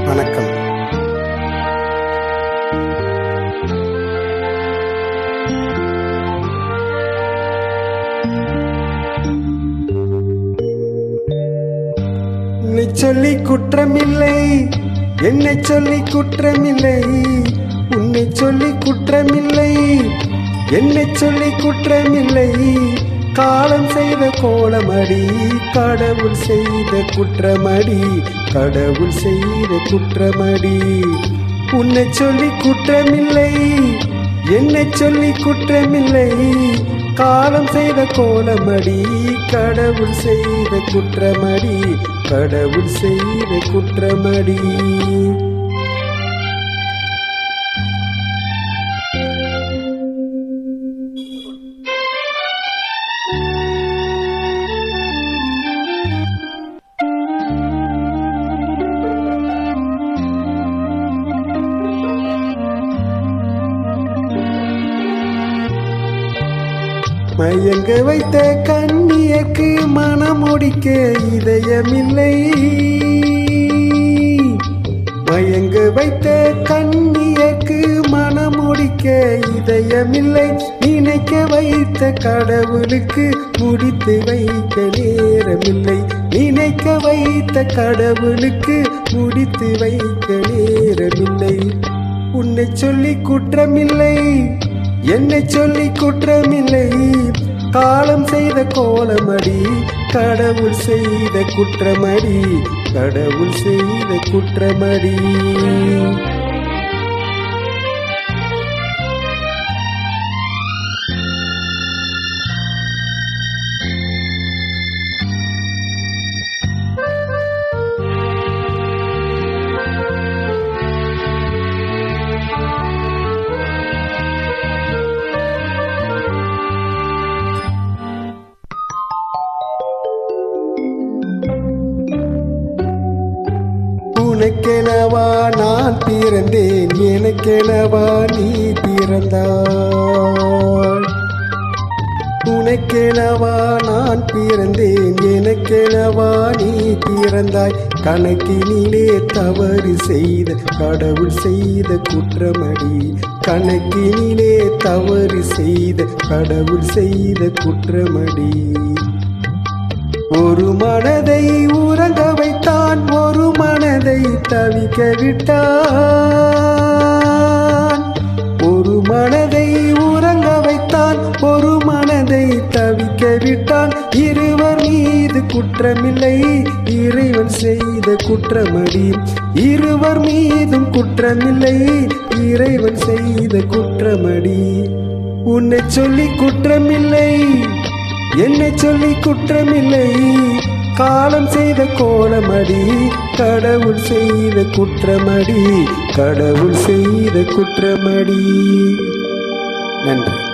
வணக்கம். உன்னை சொல்லி குற்றமில்லை, என்னை சொல்லி குற்றமில்லை, உன்னை சொல்லி குற்றமில்லை, என்னை சொல்லி குற்றமில்லை. காலம் செய்த கோலமடி, கடவுள் செய்த குற்றமடி, கடவுள் செய்த குற்றமடி. உன்னை சொல்லி குற்றமில்லை, என்னை சொல்லி குற்றமில்லை. காலம் செய்த கோலமடி, கடவுள் செய்த குற்றமடி, கடவுள் செய்த குற்றமடி. மயங்க வைத்த கண்ணியக்கு மனமுடிக்க இதயமில்லை, மயங்க வைத்த கண்ணியக்கு மனமுடிக்க இதயமில்லை. நினைக்க வைத்த கடவுளுக்கு முடித்து வைக்க நேரமில்லை, நினைக்க வைத்த கடவுளுக்கு முடித்து வைக்க நேரமில்லை. உன்னை சொல்லி குற்றமில்லை, என்னை சொல்லி குற்றமில்லை. காலம் செய்த கோலமடி, கடவுள் செய்த குற்றமடி, கடவுள் செய்த குற்றமடி. உனக்கெனவா நான் பிறந்தேன், எனக்கெனவா நீ பிறந்தாய். உனக்கெனவா நான் பிறந்தேன், எனக்கெனவா நீ பிறந்தாய். கணக்கினிலே தவறு செய்த கடவுள் செய்த குற்றமடி, கணக்கினிலே தவறு செய்த கடவுள் செய்த குற்றமடி. ஒரு மனதை உறங்க வைத்தான், ஒரு மனதை தவிக்க விட்டான். ஒரு மனதை உறங்க வைத்தான், ஒரு மனதை தவிக்க விட்டான். இருவர் மீது குற்றமில்லை, இறைவன் செய்த குற்றமடி. இருவர் மீதும் குற்றமில்லை, இறைவன் செய்த குற்றமடி. உன்னை சொல்லி குற்றமில்லை, என்னை சொல்லி குற்றமில்லை. காலம் செய்த கோலமடி, கடவுள் செய்த குற்றமடி, கடவுள் செய்த குற்றமடி. நன்றி.